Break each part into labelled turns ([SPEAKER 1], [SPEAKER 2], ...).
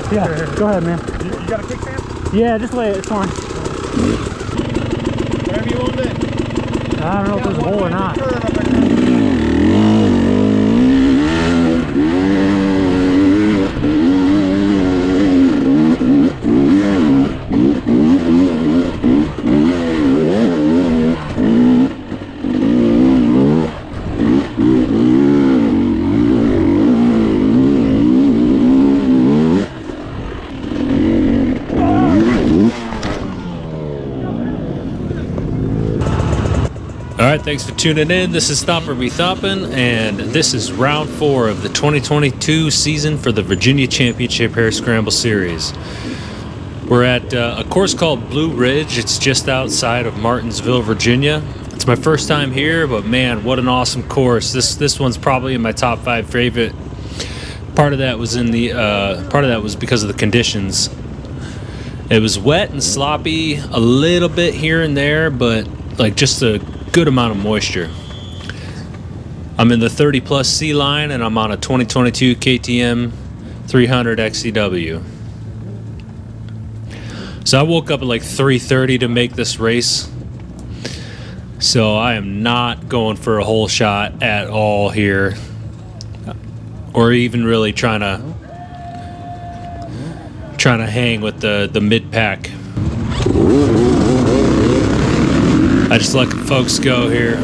[SPEAKER 1] Yeah, go ahead, man.
[SPEAKER 2] You got a kickstand?
[SPEAKER 1] Yeah, just lay it. It's fine.
[SPEAKER 2] Whatever you want then.
[SPEAKER 1] I don't know if there's a hole or not.
[SPEAKER 3] Alright, thanks for tuning in. This is Thomper Be Thompin', and this is round 4 of the 2022 season for the Virginia Championship Hare Scramble Series. We're at a course called Blue Ridge. It's just outside of Martinsville, Virginia. It's my first time here, but man, what an awesome course. This one's probably in my top 5 favorite. Part of that was because of the conditions. It was wet and sloppy a little bit here and there, but like just a good amount of moisture. I'm in the 30 plus C line and I'm on a 2022 KTM 300 XCW. So I woke up at like 3:30 to make this race. So I am not going for a whole shot at all here, or even really trying to hang with the mid pack. I just let folks go here.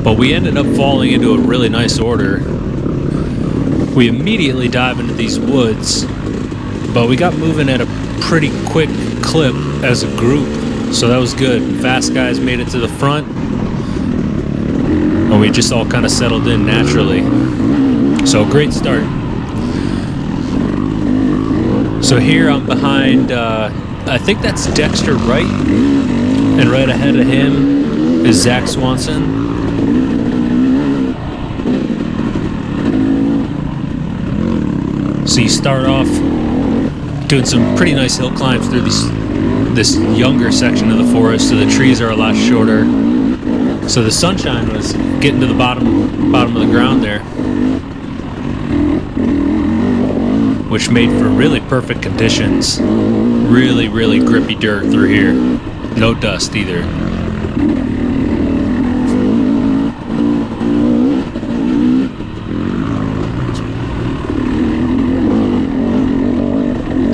[SPEAKER 3] But we ended up falling into a really nice order. We immediately dive into these woods, but we got moving at a pretty quick clip as a group, so that was good. Fast guys made it to the front, and we just all kind of settled in naturally. So great start. So here I'm behind, I think that's Dexter Wright, and right ahead of him is Zach Swanson. So you start off doing some pretty nice hill climbs through this younger section of the forest, so the trees are a lot shorter. So the sunshine was getting to the bottom of the ground there, which made for really perfect conditions. Really, really grippy dirt through here. No dust either.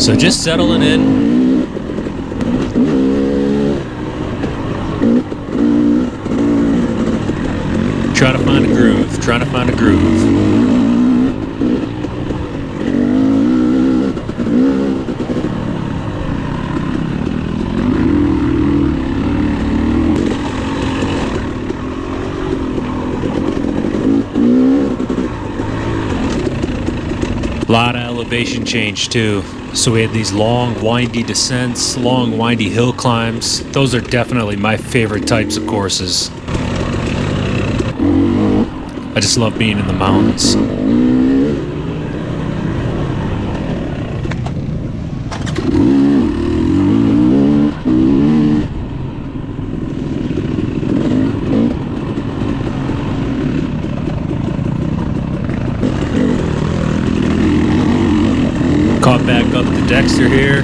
[SPEAKER 3] So just settling in. Trying to find a groove. A lot of elevation change too. So we had these long, windy descents, long, windy hill climbs. Those are definitely my favorite types of courses. I just love being in the mountains. Caught back up to Dexter here.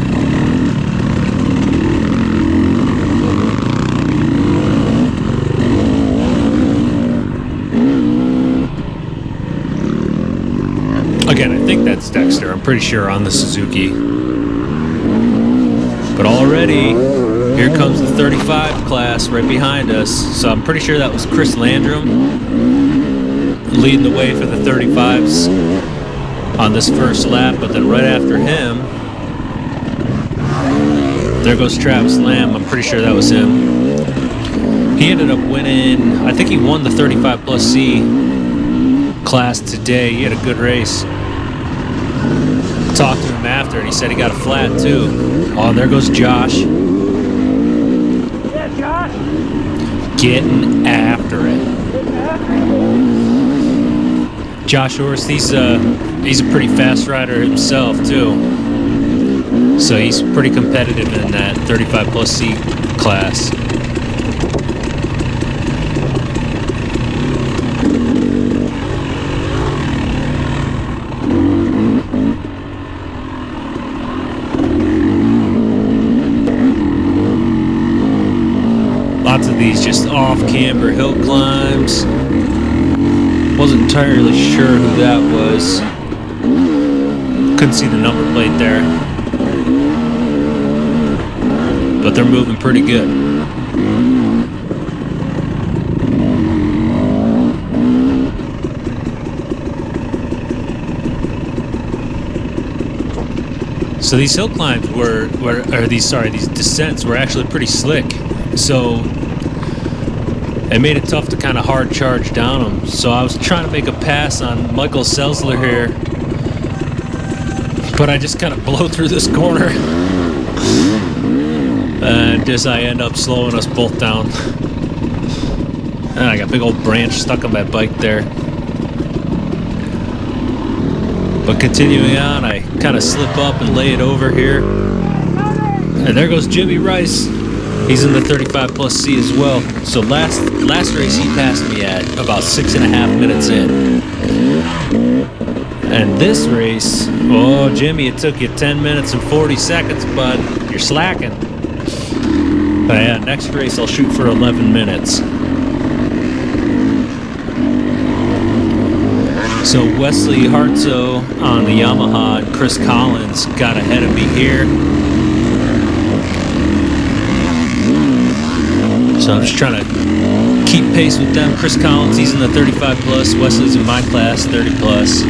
[SPEAKER 3] Again, I think that's Dexter. I'm pretty sure on the Suzuki. But already, here comes the 35 class right behind us. So I'm pretty sure that was Chris Landrum leading the way for the 35s on this first lap, but then right after him, there goes Travis Lamb. I'm pretty sure that was him. He ended up winning, I think he won the 35 plus C class today. He had a good race. Talked to him after, and he said he got a flat too. Oh, there goes Josh.
[SPEAKER 1] Yeah, Josh.
[SPEAKER 3] Getting after it. Josh Horst, he's a pretty fast rider himself too, so he's pretty competitive in that 35 plus C class. Lots of these just off-camber hill climbs. Wasn't entirely sure who that was. Couldn't see the number plate there. But they're moving pretty good. So these hill climbs these descents were actually pretty slick. So it made it tough to kind of hard charge down them. So I was trying to make a pass on Michael Selsler here, but I just kind of blow through this corner. And just I end up slowing us both down. And I got a big old branch stuck on my bike there. But continuing on, I kind of slip up and lay it over here. And there goes Jimmy Rice. He's in the 35 plus C as well. So last race he passed me at about 6.5 minutes in. And this race, oh Jimmy, it took you 10 minutes and 40 seconds, bud. You're slacking. But yeah, next race I'll shoot for 11 minutes. So Wesley Hartzo on the Yamaha and Chris Collins got ahead of me here. So I'm just trying to keep pace with them. Chris Collins, he's in the 35 plus. Wesley's in my class, 30 plus.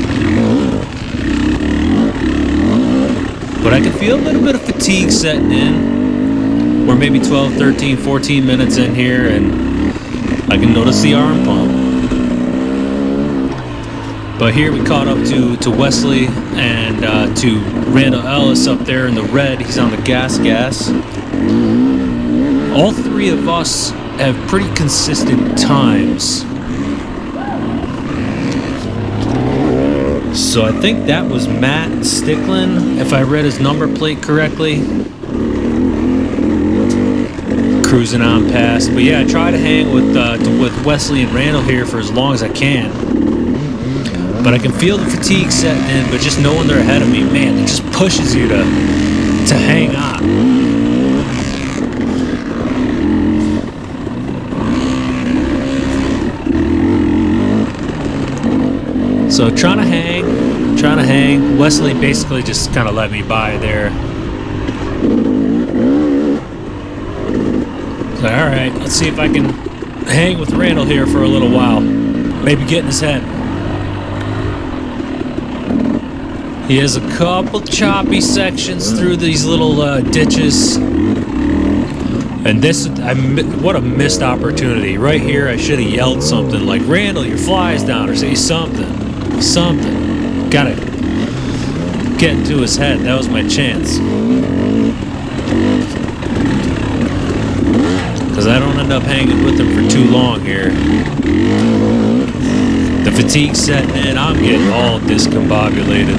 [SPEAKER 3] But I can feel a little bit of fatigue setting in. We're maybe 12, 13, 14 minutes in here, and I can notice the arm pump. But here we caught up to Wesley and to Randall Ellis up there in the red. He's on the gas. All three of us have pretty consistent times. So I think that was Matt Sticklin, if I read his number plate correctly. Cruising on past. But yeah, I try to hang with Wesley and Randall here for as long as I can. But I can feel the fatigue setting in, but just knowing they're ahead of me, man, it just pushes you to hang on. So trying to hang. Wesley basically just kind of let me by there. So, all right, let's see if I can hang with Randall here for a little while. Maybe get in his head. He has a couple choppy sections through these little ditches. And this, what a missed opportunity. Right here, I should have yelled something like, Randall, your fly's down, or say something. Gotta get into his head. That was my chance. Because I don't end up hanging with him for too long here. The fatigue setting in, I'm getting all discombobulated.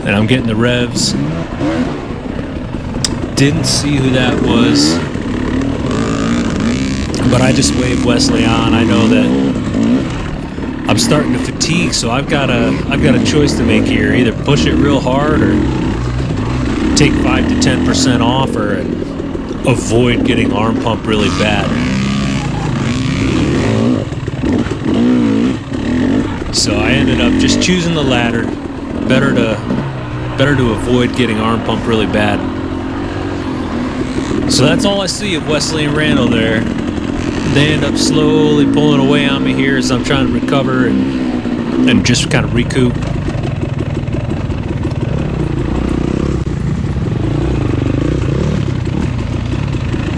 [SPEAKER 3] And I'm getting the revs. Didn't see who that was. But I just waved Wesley on. I know that I'm starting to fatigue, so I've got a choice to make here. Either push it real hard or take 5 to 10% off, or avoid getting arm pump really bad. So I ended up just choosing the latter. Better to avoid getting arm pump really bad. So that's all I see of Wesley and Randall there. They end up slowly pulling away on me here as I'm trying to recover and just kind of recoup.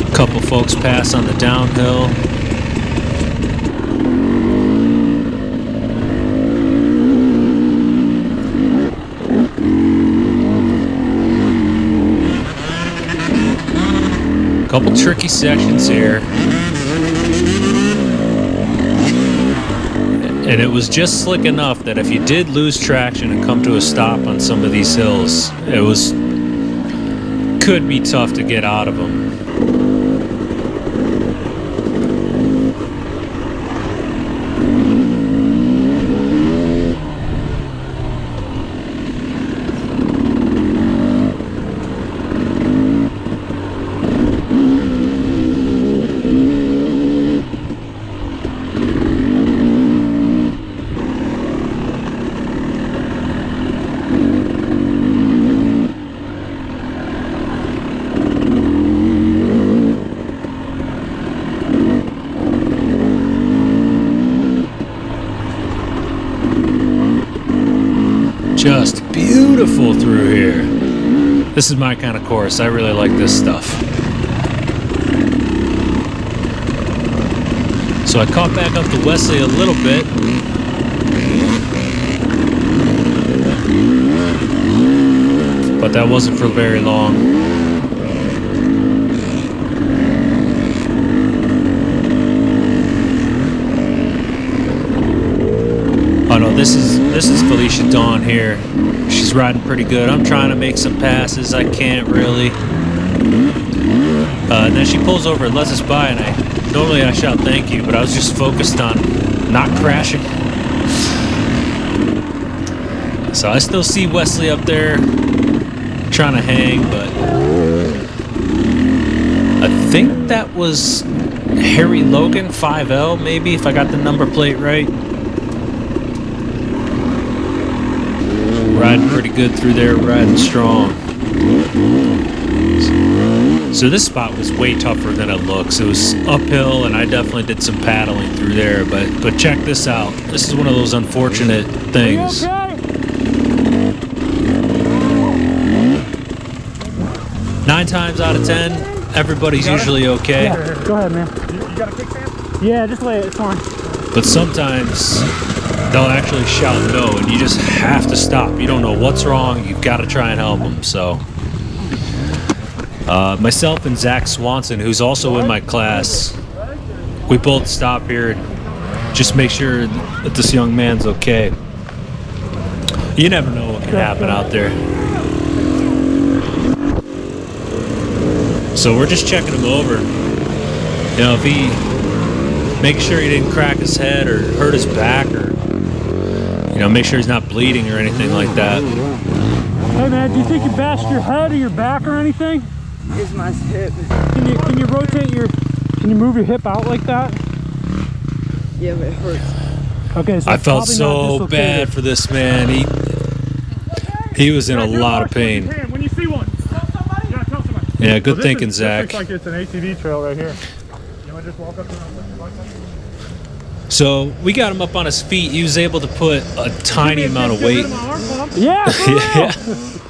[SPEAKER 3] A couple folks pass on the downhill. Couple tricky sections here. And it was just slick enough that if you did lose traction and come to a stop on some of these hills, could be tough to get out of them. just beautiful through here. This is my kind of course. I really like this stuff. So I caught back up to Wesley a little bit. But that wasn't for very long. Oh no, this is Felicia Dawn here. She's riding pretty good. I'm trying to make some passes. I can't really. And then she pulls over and lets us by, and normally I shout thank you, but I was just focused on not crashing. So I still see Wesley up there trying to hang, but I think that was Harry Logan 5L, maybe, if I got the number plate right. Riding pretty good through there, riding strong. So this spot was way tougher than it looks. It was uphill, and I definitely did some paddling through there, but check this out. This is one of those unfortunate things.
[SPEAKER 1] Are you okay?
[SPEAKER 3] 9 times out of 10, everybody's usually okay.
[SPEAKER 1] Yeah, go ahead, man.
[SPEAKER 2] You got a kickstand?
[SPEAKER 1] Yeah, just lay it. It's fine.
[SPEAKER 3] But sometimes they'll actually shout no, and you just have to stop. You don't know what's wrong. You've got to try and help them. So myself and Zach Swanson, who's also in my class, we both stop here and just make sure that this young man's okay. You never know what can happen out there. So we're just checking him over. You know, if he, make sure he didn't crack his head or hurt his back, or, you know, make sure he's not bleeding or anything like that.
[SPEAKER 1] Hey man, do you think you bashed your head or your back or anything?
[SPEAKER 4] It's my hip.
[SPEAKER 1] Can you rotate can you move your hip out like that?
[SPEAKER 4] Yeah, but it hurts.
[SPEAKER 1] Okay, so
[SPEAKER 3] I
[SPEAKER 1] it's
[SPEAKER 3] felt
[SPEAKER 1] probably not
[SPEAKER 3] so
[SPEAKER 1] dislocated.
[SPEAKER 3] bad for this man. He was in a lot of pain.
[SPEAKER 2] When you see one, tell somebody. Yeah, tell somebody.
[SPEAKER 3] Yeah, good thinking,
[SPEAKER 2] This
[SPEAKER 3] Zach.
[SPEAKER 2] looks like it's an ATV trail right here. You want to just walk up to him?
[SPEAKER 3] So we got him up on his feet. He was able to put a tiny amount of weight.
[SPEAKER 1] Yeah, for real.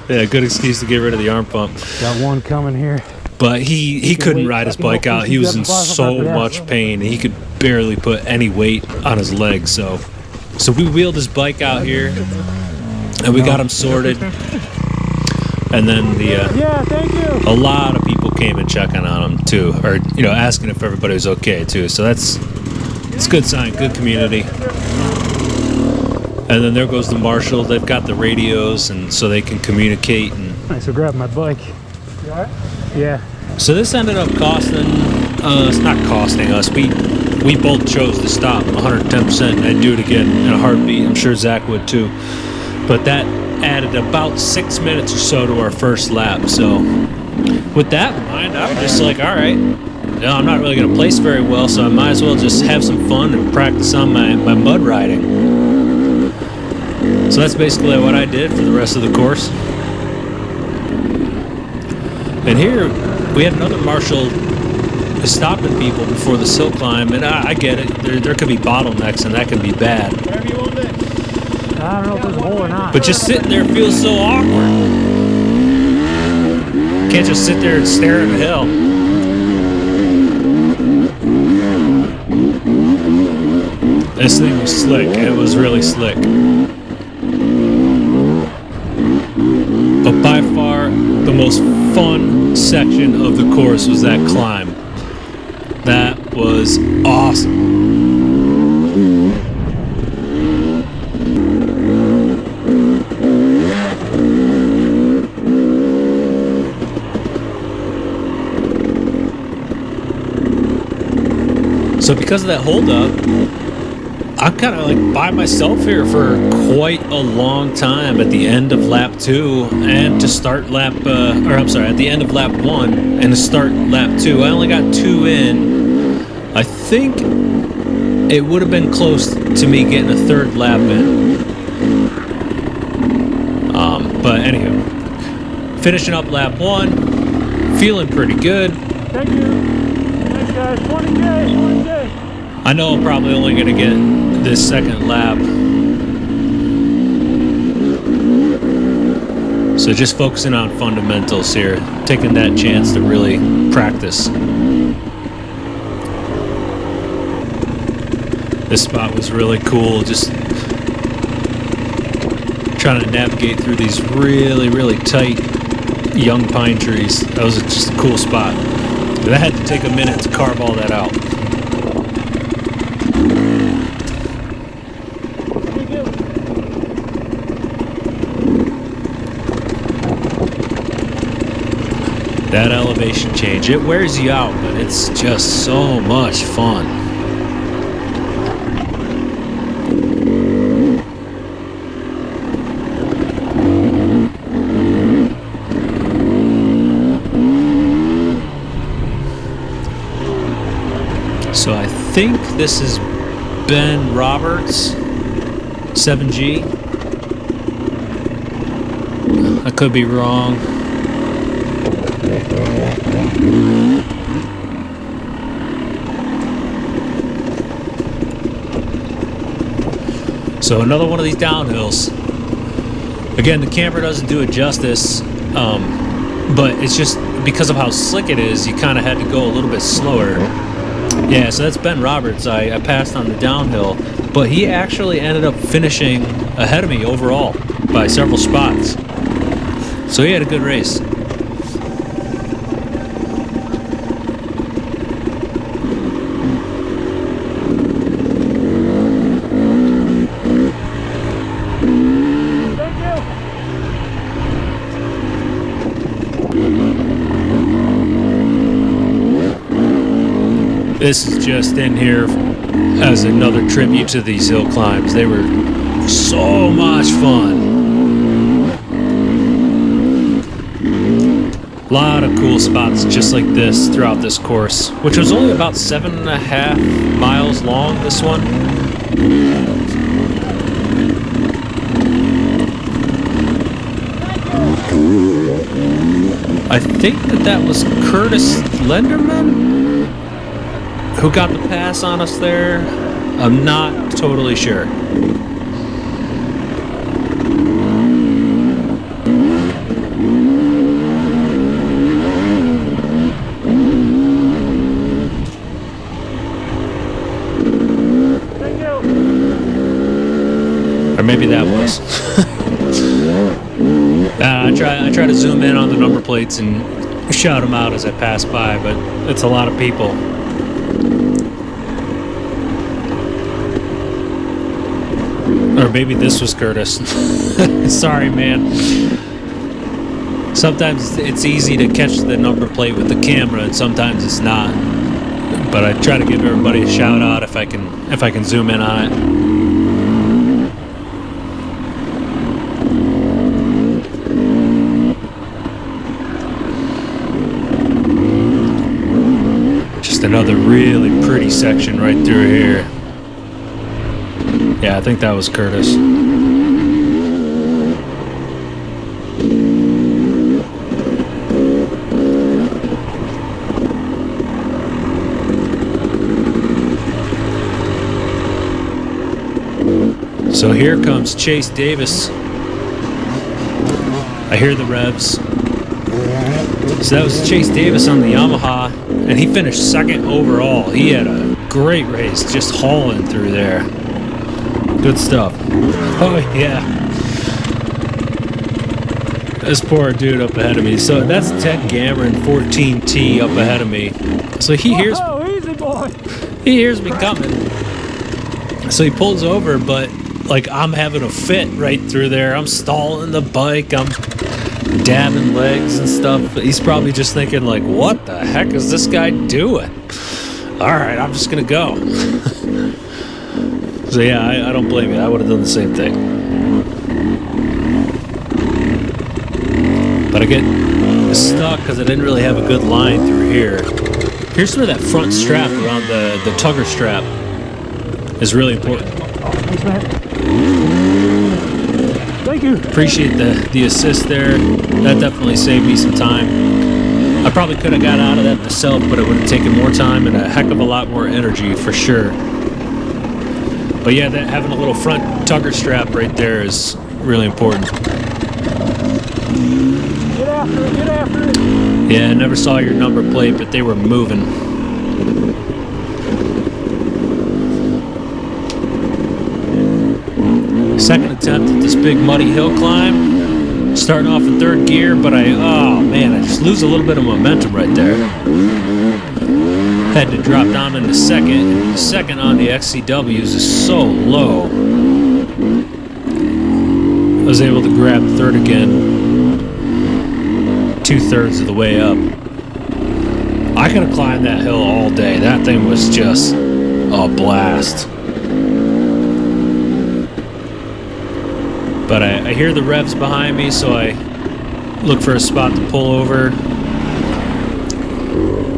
[SPEAKER 3] Yeah, good excuse to get rid of the arm pump.
[SPEAKER 1] Got one coming here.
[SPEAKER 3] But he couldn't
[SPEAKER 1] wait
[SPEAKER 3] ride his
[SPEAKER 1] second,
[SPEAKER 3] bike out.
[SPEAKER 1] hopefully
[SPEAKER 3] He was in
[SPEAKER 1] she's got the
[SPEAKER 3] so
[SPEAKER 1] bottom up.
[SPEAKER 3] much pain. He could barely put any weight on his legs. So we wheeled his bike out here, and we got him sorted. And then
[SPEAKER 1] Yeah, thank you.
[SPEAKER 3] a lot of people came and checking on him too, or asking if everybody was okay too. So it's a good sign, good community. And then there goes the marshal. They've got the radios, and so they can communicate. And
[SPEAKER 1] Thanks for grabbing my bike.
[SPEAKER 2] You all right?
[SPEAKER 1] Yeah.
[SPEAKER 3] so this ended up costing it's not costing us. We both chose to stop 110%. I'd do it again in a heartbeat. I'm sure Zach would too. But that added about 6 minutes or so to our first lap. So with that in mind, I'm just like, all right, I'm not really going to place very well, so I might as well just have some fun and practice on my mud riding. So that's basically what I did for the rest of the course. And here we had another marshal stopping people before the sill climb, and I get it. There could be bottlenecks, and that can be bad.
[SPEAKER 2] Whatever you want to do.
[SPEAKER 1] I don't know if there's a hole or not.
[SPEAKER 3] But just sitting there feels so awkward. Can't just sit there and stare at the hill. This thing was slick. It was really slick. But by far, the most fun section of the course was that climb. That was awesome. So because of that holdup, I'm kind of like by myself here for quite a long time at the end of lap 2 and to start at the end of lap 1 and to start lap 2. I only got 2 in. I think it would have been close to me getting a 3rd lap in. But anywho, finishing up lap 1, feeling pretty good.
[SPEAKER 1] Thank you. Thanks, guys. 20K.
[SPEAKER 3] I know I'm probably only going to get this 2nd lap. So just focusing on fundamentals here, taking that chance to really practice. This spot was really cool, just trying to navigate through these really, really tight young pine trees. That was just a cool spot. But I had to take a minute to carve all that out. That elevation change, it wears you out, but it's just so much fun. So I think this is Ben Roberts, 7G. I could be wrong. So another one of these downhills. Again, the camera doesn't do it justice, but it's just because of how slick it is, you kind of had to go a little bit slower. Yeah, so that's Ben Roberts. I passed on the downhill, but he actually ended up finishing ahead of me overall by several spots. So he had a good race. This is just in here as another tribute to these hill climbs. They were so much fun. A lot of cool spots just like this throughout this course, which was only about 7.5 miles long, this one. I think that was Curtis Lenderman who got the pass on us there. I'm not totally sure. Or maybe that was. I try to zoom in on the number plates and shout them out as I pass by, but it's a lot of people. Or maybe this was Curtis. Sorry, man. Sometimes it's easy to catch the number plate with the camera, and sometimes it's not. But I try to give everybody a shout out if I can zoom in on it. Just another really pretty section right through here. Yeah, I think that was Curtis. So here comes Chase Davis. I hear the revs. So that was Chase Davis on the Yamaha, and he finished second overall. He had a great race, just hauling through there. Good stuff. Oh, yeah. This poor dude up ahead of me. So that's Ted Cameron, 14T up ahead of me. So he hears,
[SPEAKER 1] easy boy.
[SPEAKER 3] he hears me coming. So he pulls over, but like I'm having a fit right through there. I'm stalling the bike. I'm dabbing legs and stuff. He's probably just thinking like, what the heck is this guy doing? All right, I'm just going to go. So yeah, I don't blame you. I would have done the same thing. But I get stuck because I didn't really have a good line through here. Here's where that front strap around the tugger strap is really important.
[SPEAKER 1] Thanks, man. Thank you.
[SPEAKER 3] Appreciate the assist there. That definitely saved me some time. I probably could have got out of that myself, but it would have taken more time and a heck of a lot more energy for sure. But yeah, that having a little front tugger strap right there is really important.
[SPEAKER 1] after it, get after it.
[SPEAKER 3] Yeah, I never saw your number plate, but they were moving. Second attempt at this big muddy hill climb. Starting off in third gear, but oh man, I just lose a little bit of momentum right there. Had to drop down into second. Second on the XCWs is so low. I was able to grab third again, 2/3 of the way up. I could have climbed that hill all day. That thing was just a blast. But I hear the revs behind me, so I look for a spot to pull over.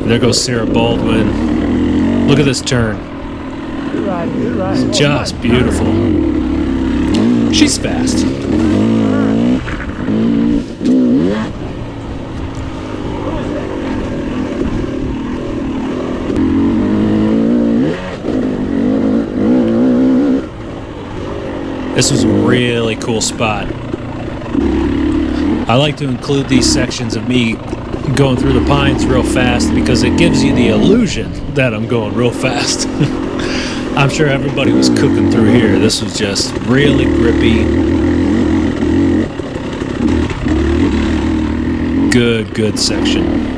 [SPEAKER 3] There goes Sarah Baldwin. Look at this turn.
[SPEAKER 1] Good ride, good ride.
[SPEAKER 3] It's just beautiful. She's fast. This was a really cool spot. I like to include these sections of me going through the pines real fast because it gives you the illusion that I'm going real fast. I'm sure everybody was cooking through here. This was just really grippy. Good section.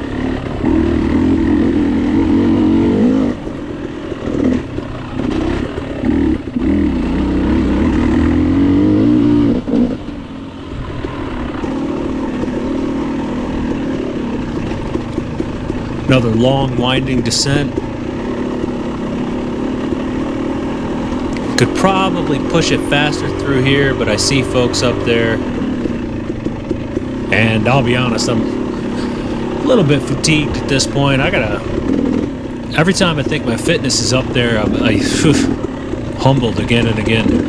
[SPEAKER 3] Another long, winding descent. Could probably push it faster through here, but I see folks up there. And I'll be honest, I'm a little bit fatigued at this point. Every time I think my fitness is up there, I'm humbled again and again.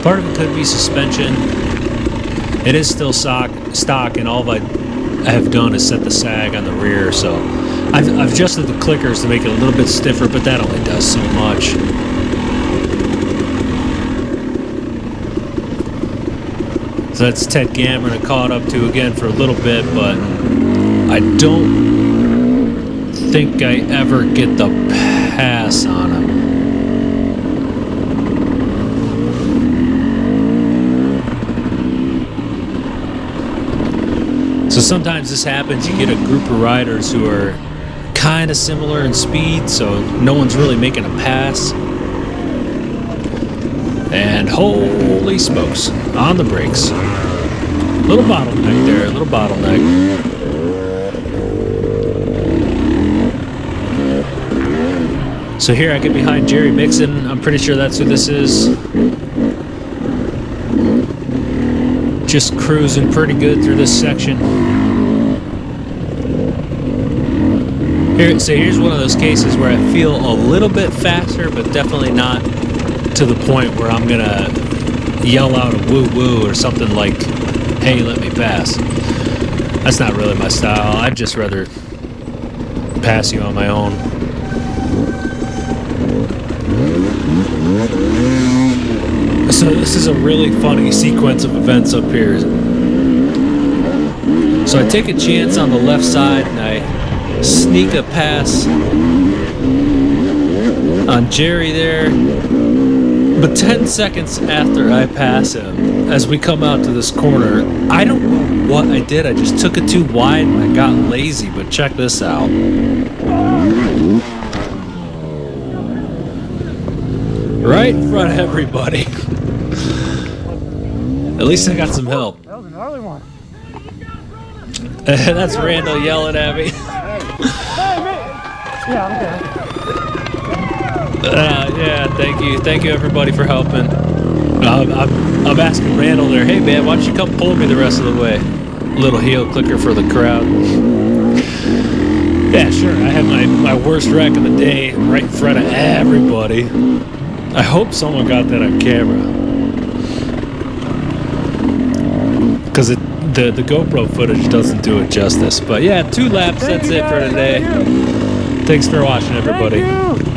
[SPEAKER 3] Part of it could be suspension. It is still stock, and all I have done is set the sag on the rear, so I've adjusted the clickers to make it a little bit stiffer, but that only does so much. So that's Ted Gamron I caught up to again for a little bit, but I don't think I ever get the pass on him. So sometimes this happens, you get a group of riders who are kind of similar in speed, so no one's really making a pass. And holy smokes, on the brakes. Little bottleneck there, little bottleneck. So here I get behind Jerry Mixon. I'm pretty sure that's who this is. Just cruising pretty good through this section. So here's one of those cases where I feel a little bit faster, but definitely not to the point where I'm gonna yell out a woo-woo or something like, hey, let me pass. That's not really my style. I'd just rather pass you on my own. So this is a really funny sequence of events up here. So I take a chance on the left side and I sneak a pass on Jerry there. But 10 seconds after I pass him, as we come out to this corner, I don't know what I did. I just took it too wide and I got lazy, but check this out. Right in front of everybody. At least I got some help.
[SPEAKER 1] That was an early one.
[SPEAKER 3] That's Randall yelling at me.
[SPEAKER 1] Hey, man. Yeah,
[SPEAKER 3] Yeah, thank you. Thank you, everybody, for helping. I'm asking Randall there, hey, man, why don't you come pull me the rest of the way? Little heel clicker for the crowd. Yeah, sure. I had my worst wreck of the day right in front of everybody. I hope someone got that on camera. Because the GoPro footage doesn't do it justice. But yeah, 2 laps, that's it for today. Thanks for watching, everybody.
[SPEAKER 1] Thank you.